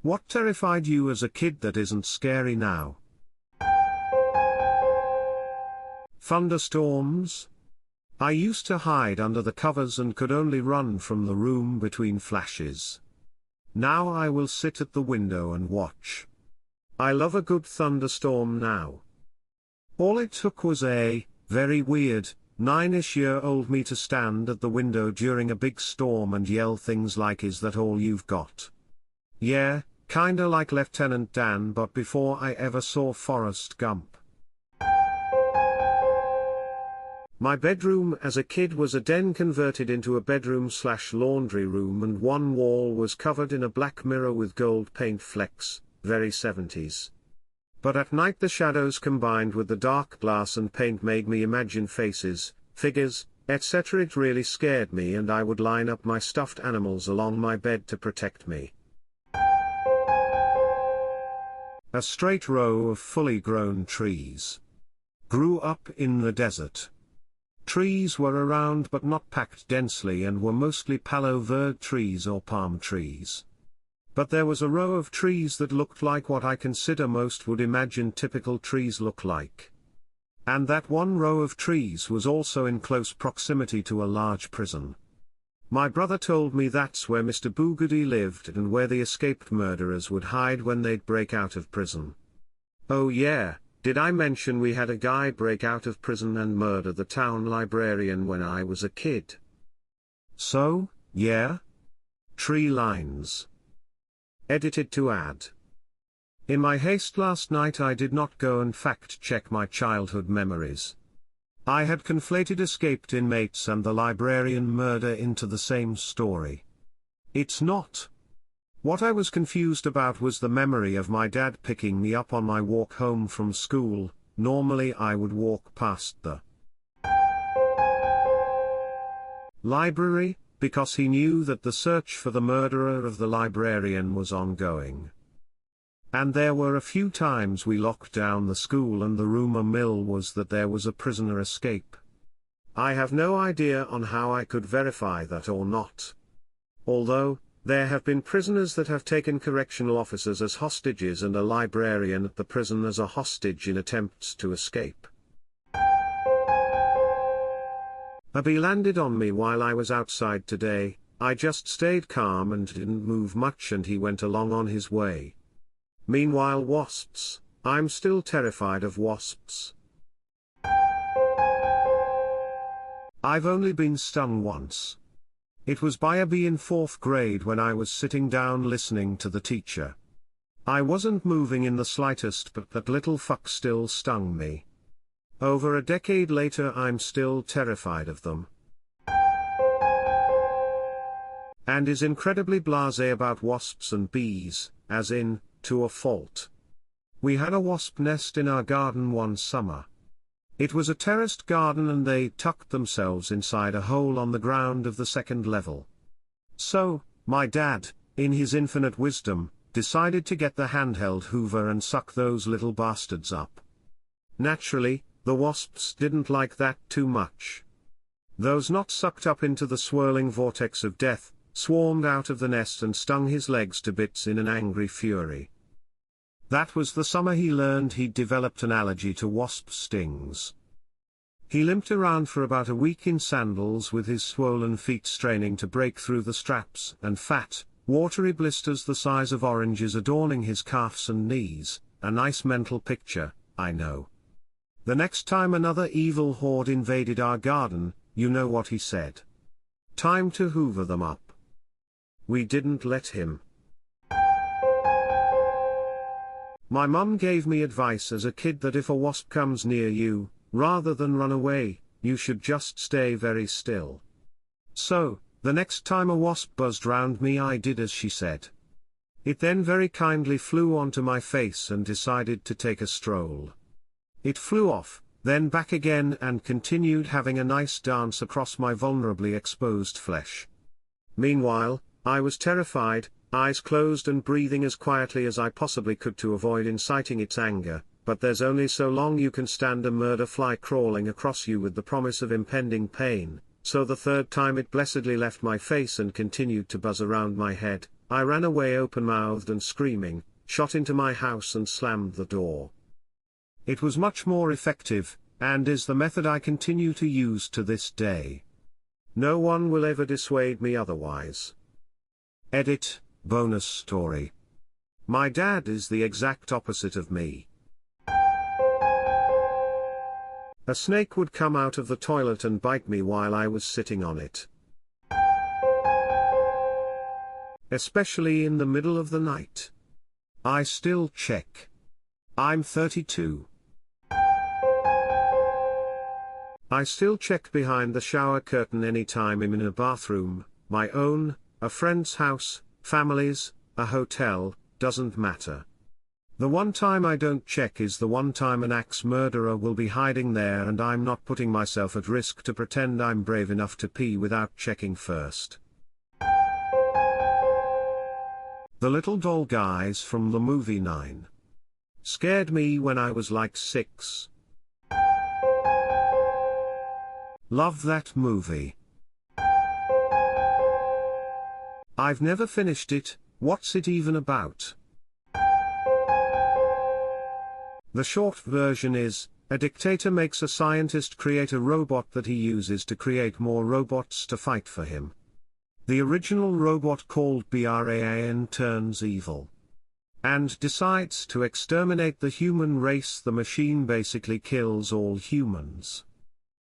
What terrified you as a kid that isn't scary now? Thunderstorms? I used to hide under the covers and could only run from the room between flashes. Now I will sit at the window and watch. I love a good thunderstorm now. All it took was a very weird, 9-ish-year-old me to stand at the window during a big storm and yell things like, "Is that all you've got?" Yeah, kinda like Lieutenant Dan, but before I ever saw Forrest Gump. My bedroom as a kid was a den converted into a bedroom/laundry room, and one wall was covered in a black mirror with gold paint flecks, very 70s. But at night the shadows combined with the dark glass and paint made me imagine faces, figures, etc. It really scared me, and I would line up my stuffed animals along my bed to protect me. A straight row of fully grown trees. Grew up in the desert. Trees were around but not packed densely and were mostly palo verde trees or palm trees. But there was a row of trees that looked like what I consider most would imagine typical trees look like. And that one row of trees was also in close proximity to a large prison. My brother told me that's where Mr. Boogedy lived and where the escaped murderers would hide when they'd break out of prison. Oh yeah, did I mention we had a guy break out of prison and murder the town librarian when I was a kid? So, yeah? Tree lines. Edited to add. In my haste last night I did not go and fact-check my childhood memories. I had conflated escaped inmates and the librarian murder into the same story. It's not. What I was confused about was the memory of my dad picking me up on my walk home from school. Normally I would walk past the library, because he knew that the search for the murderer of the librarian was ongoing. And there were a few times we locked down the school, and the rumor mill was that there was a prisoner escape. I have no idea on how I could verify that or not. Although, there have been prisoners that have taken correctional officers as hostages and a librarian at the prison as a hostage in attempts to escape. A bee landed on me while I was outside today. I just stayed calm and didn't move much, and he went along on his way. Meanwhile, wasps. I'm still terrified of wasps. I've only been stung once. It was by a bee in 4th grade when I was sitting down listening to the teacher. I wasn't moving in the slightest, but that little fuck still stung me. Over a decade later I'm still terrified of them. And is incredibly blasé about wasps and bees, as in, to a fault. We had a wasp nest in our garden one summer. It was a terraced garden and they tucked themselves inside a hole on the ground of the 2nd level. So, my dad, in his infinite wisdom, decided to get the handheld hoover and suck those little bastards up. Naturally, the wasps didn't like that too much. Those not sucked up into the swirling vortex of death, swarmed out of the nest and stung his legs to bits in an angry fury. That was the summer he learned he'd developed an allergy to wasp stings. He limped around for about a week in sandals with his swollen feet straining to break through the straps, and fat, watery blisters the size of oranges adorning his calves and knees. A nice mental picture, I know. The next time another evil horde invaded our garden, you know what he said? Time to hoover them up. We didn't let him. My mum gave me advice as a kid that if a wasp comes near you, rather than run away, you should just stay very still. So, the next time a wasp buzzed round me I did as she said. It then very kindly flew onto my face and decided to take a stroll. It flew off, then back again and continued having a nice dance across my vulnerably exposed flesh. Meanwhile, I was terrified, eyes closed and breathing as quietly as I possibly could to avoid inciting its anger, but there's only so long you can stand a murder fly crawling across you with the promise of impending pain, so the 3rd time it blessedly left my face and continued to buzz around my head, I ran away open-mouthed and screaming, shot into my house and slammed the door. It was much more effective, and is the method I continue to use to this day. No one will ever dissuade me otherwise. Edit, bonus story. My dad is the exact opposite of me. A snake would come out of the toilet and bite me while I was sitting on it. Especially in the middle of the night. I still check. I'm 32. I still check behind the shower curtain anytime I'm in a bathroom, my own, a friend's house, family's, a hotel, doesn't matter. The one time I don't check is the one time an axe murderer will be hiding there and I'm not putting myself at risk to pretend I'm brave enough to pee without checking first. The little doll guys from the movie 9 scared me when I was like 6. Love that movie. I've never finished it. What's it even about? The short version is, a dictator makes a scientist create a robot that he uses to create more robots to fight for him. The original robot called Bran turns evil and decides to exterminate the human race. The machine basically kills all humans.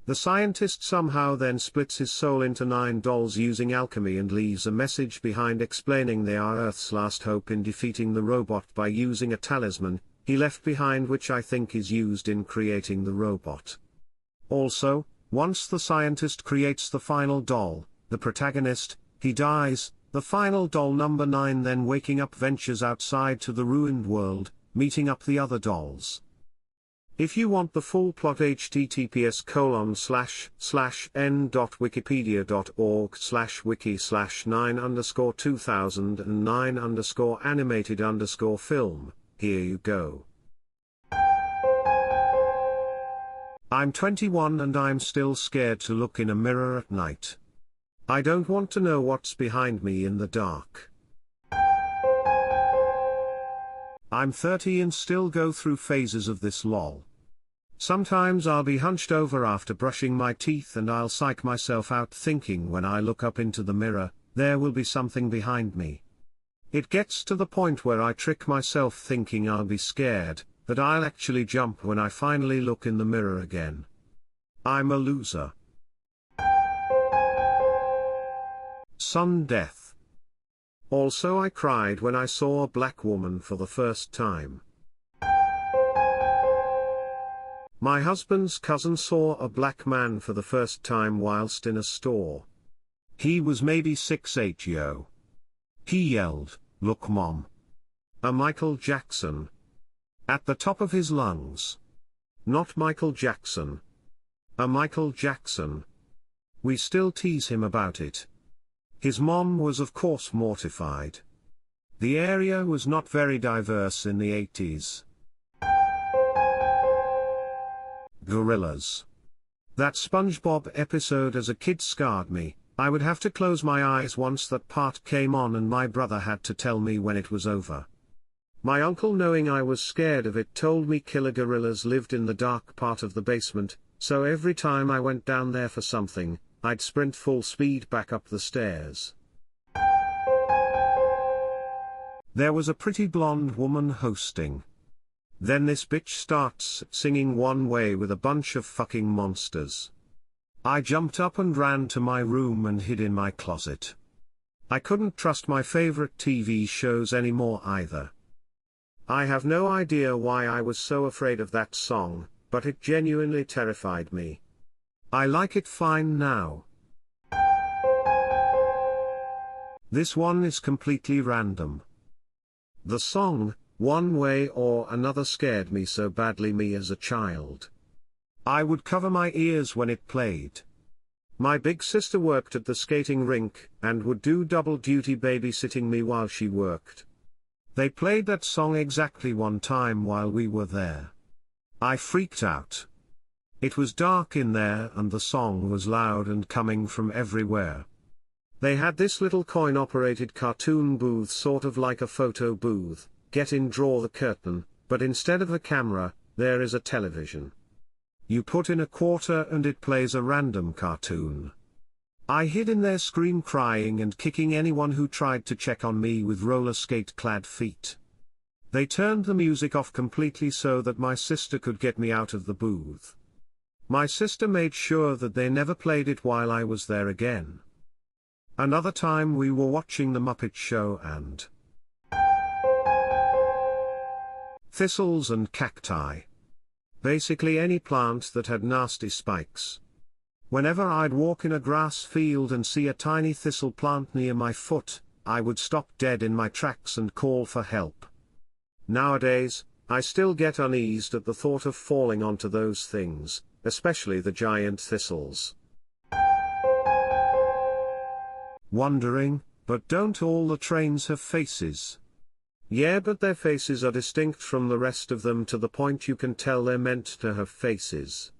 The scientist somehow then splits his soul into 9 dolls using alchemy and leaves a message behind explaining they are Earth's last hope in defeating the robot by using a talisman he left behind, which I think is used in creating the robot. Also, once the scientist creates the final doll, the protagonist, he dies. The final doll number 9 then waking up ventures outside to the ruined world, meeting up the other dolls. If you want the full plot, https://n.wiki.org/wiki/9_2009_animated_film, here you go. I'm 21 and I'm still scared to look in a mirror at night. I don't want to know what's behind me in the dark. I'm 30 and still go through phases of this lol. Sometimes I'll be hunched over after brushing my teeth and I'll psych myself out thinking when I look up into the mirror, there will be something behind me. It gets to the point where I trick myself thinking I'll be scared, that I'll actually jump when I finally look in the mirror again. I'm a loser. Sudden death. Also, I cried when I saw a black woman for the first time. My husband's cousin saw a black man for the first time whilst in a store. He was maybe 6'8" yo. He yelled, "Look mom. A Michael Jackson." At the top of his lungs. Not Michael Jackson. A Michael Jackson. We still tease him about it. His mom was of course mortified. The area was not very diverse in the 80s. Gorillas. That SpongeBob episode as a kid scarred me. I would have to close my eyes once that part came on and my brother had to tell me when it was over. My uncle, knowing I was scared of it, told me killer gorillas lived in the dark part of the basement, so every time I went down there for something, I'd sprint full speed back up the stairs. There was a pretty blonde woman hosting. Then this bitch starts singing One Way with a bunch of fucking monsters. I jumped up and ran to my room and hid in my closet. I couldn't trust my favorite TV shows anymore either. I have no idea why I was so afraid of that song, but it genuinely terrified me. I like it fine now. This one is completely random. The song, One Way or Another, scared me so badly me as a child. I would cover my ears when it played. My big sister worked at the skating rink and would do double duty babysitting me while she worked. They played that song exactly one time while we were there. I freaked out. It was dark in there and the song was loud and coming from everywhere. They had this little coin-operated cartoon booth, sort of like a photo booth, get in, draw the curtain, but instead of a camera, there is a television. You put in a quarter and it plays a random cartoon. I hid in there, scream crying and kicking anyone who tried to check on me with roller skate-clad feet. They turned the music off completely so that my sister could get me out of the booth. My sister made sure that they never played it while I was there again. Another time we were watching The Muppet Show and thistles and cacti. Basically any plant that had nasty spikes. Whenever I'd walk in a grass field and see a tiny thistle plant near my foot, I would stop dead in my tracks and call for help. Nowadays, I still get uneased at the thought of falling onto those things, especially the giant thistles. Wondering, but don't all the trains have faces? Yeah, but their faces are distinct from the rest of them to the point you can tell they're meant to have faces.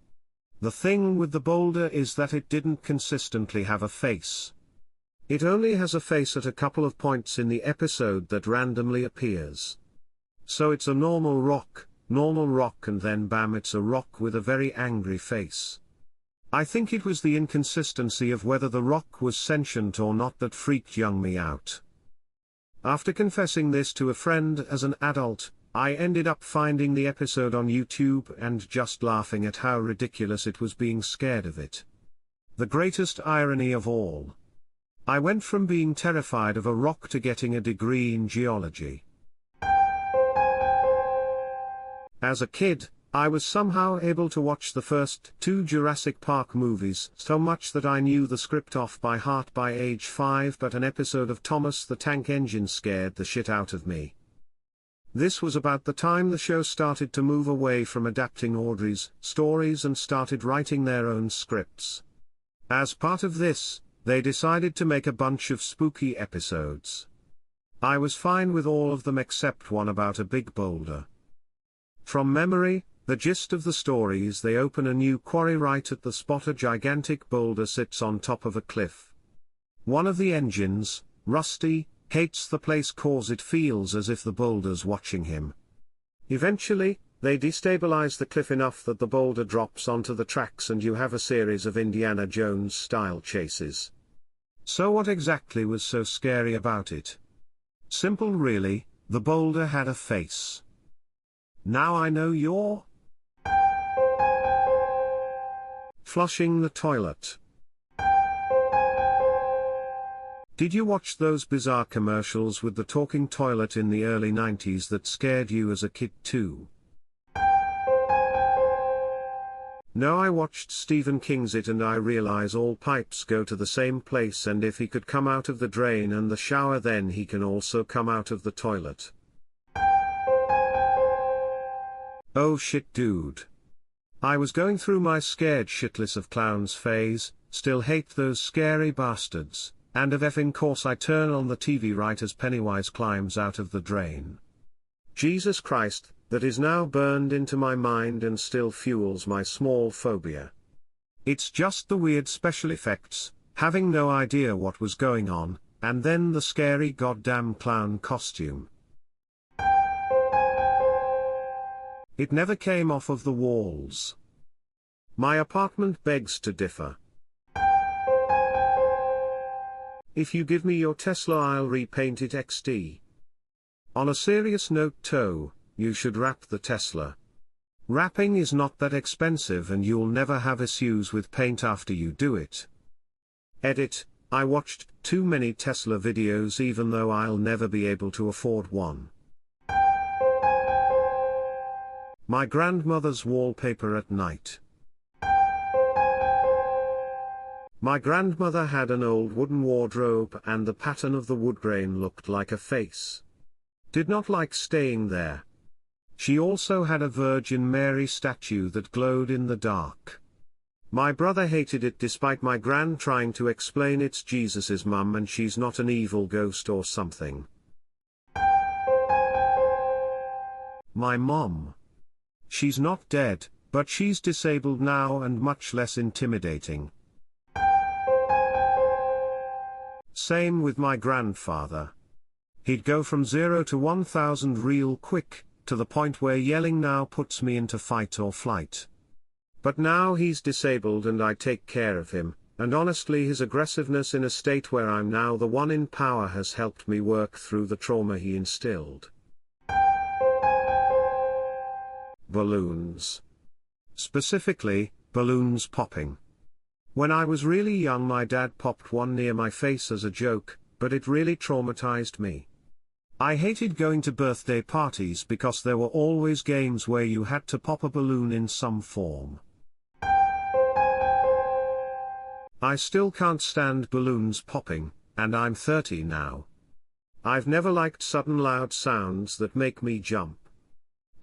The thing with the boulder is that it didn't consistently have a face. It only has a face at a couple of points in the episode that randomly appears. So it's a normal rock, and then bam, it's a rock with a very angry face. I think it was the inconsistency of whether the rock was sentient or not that freaked young me out. After confessing this to a friend as an adult, I ended up finding the episode on YouTube and just laughing at how ridiculous it was, being scared of it. The greatest irony of all. I went from being terrified of a rock to getting a degree in geology. As a kid, I was somehow able to watch the first 2 Jurassic Park movies, so much that I knew the script off by heart by age 5, but an episode of Thomas the Tank Engine scared the shit out of me. This was about the time the show started to move away from adapting Audrey's stories and started writing their own scripts. As part of this, they decided to make a bunch of spooky episodes. I was fine with all of them except one about a big boulder. From memory, the gist of the story is they open a new quarry right at the spot a gigantic boulder sits on top of a cliff. One of the engines, Rusty, hates the place cause it feels as if the boulder's watching him. Eventually, they destabilize the cliff enough that the boulder drops onto the tracks and you have a series of Indiana Jones-style chases. So what exactly was so scary about it? Simple really, the boulder had a face. Now I know you're flushing the toilet. Did you watch those bizarre commercials with the talking toilet in the early 90s that scared you as a kid too? No, I watched Stephen King's It and I realize all pipes go to the same place, and if he could come out of the drain and the shower, then he can also come out of the toilet. Oh shit, dude. I was going through my scared shitless of clowns phase, still hate those scary bastards, and of effing course I turn on the TV right as Pennywise climbs out of the drain. Jesus Christ, that is now burned into my mind and still fuels my small phobia. It's just the weird special effects, having no idea what was going on, and then the scary goddamn clown costume. It never came off of the walls. My apartment begs to differ. If you give me your Tesla, I'll repaint it XD. On a serious note though, you should wrap the Tesla. Wrapping is not that expensive and you'll never have issues with paint after you do it. Edit, I watched too many Tesla videos even though I'll never be able to afford one. My grandmother's wallpaper at night. My grandmother had an old wooden wardrobe and the pattern of the wood grain looked like a face. Did not like staying there. She also had a Virgin Mary statue that glowed in the dark. My brother hated it despite my gran trying to explain it's Jesus's mum and she's not an evil ghost or something. My mom. She's not dead, but she's disabled now and much less intimidating. Same with my grandfather. He'd go from 0 to 1000 real quick, to the point where yelling now puts me into fight or flight. But now he's disabled and I take care of him, and honestly his aggressiveness in a state where I'm now the one in power has helped me work through the trauma he instilled. Balloons. Specifically, balloons popping. When I was really young my dad popped one near my face as a joke, but it really traumatized me. I hated going to birthday parties because there were always games where you had to pop a balloon in some form. I still can't stand balloons popping, and I'm 30 now. I've never liked sudden loud sounds that make me jump.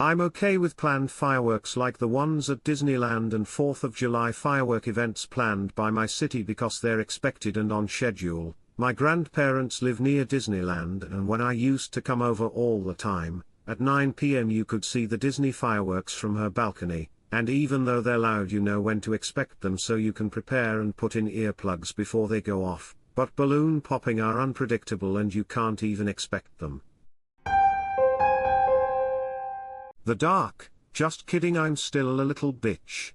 I'm okay with planned fireworks like the ones at Disneyland and 4th of July firework events planned by my city because they're expected and on schedule. My grandparents live near Disneyland and when I used to come over all the time, at 9 p.m. you could see the Disney fireworks from her balcony, and even though they're loud you know when to expect them so you can prepare and put in earplugs before they go off, but balloon popping are unpredictable and you can't even expect them. The dark, just kidding, I'm still a little bitch.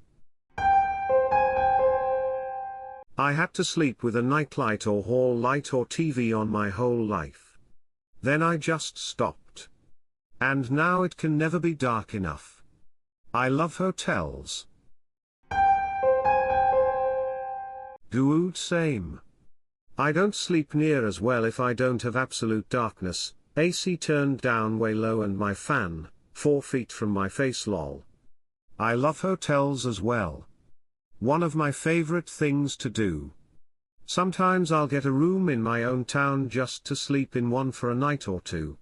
I had to sleep with a nightlight or hall light or TV on my whole life. Then I just stopped. And now it can never be dark enough. I love hotels. Dude, same. I don't sleep near as well if I don't have absolute darkness, AC turned down way low and my fan 4 feet from my face lol. I love hotels as well. One of my favorite things to do. Sometimes I'll get a room in my own town just to sleep in one for a night or two.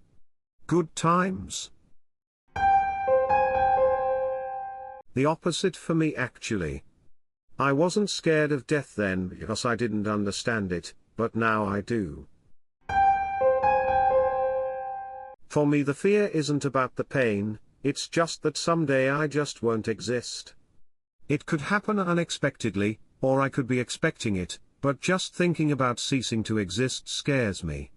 Good times. The opposite for me actually. I wasn't scared of death then because I didn't understand it, but now I do. For me the fear isn't about the pain, it's just that someday I just won't exist. It could happen unexpectedly, or I could be expecting it, but just thinking about ceasing to exist scares me.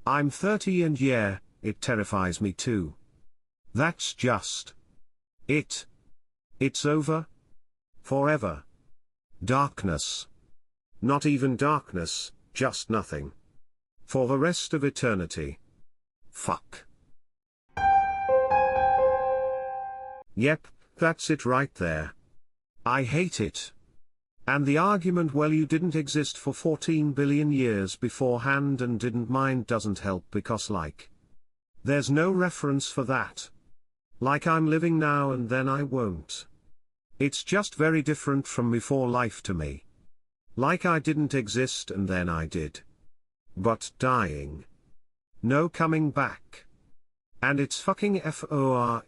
I'm 30 and yeah, it terrifies me too. That's just it. It's over. Forever. Darkness. Not even darkness, just nothing. For the rest of eternity. Fuck. Yep, that's it right there. I hate it. And the argument, well, you didn't exist for 14 billion years beforehand and didn't mind, doesn't help because there's no reference for that. Like I'm living now and then I won't. It's just very different from before life to me. Like I didn't exist and then I did. But dying. No coming back. And it's fucking forever.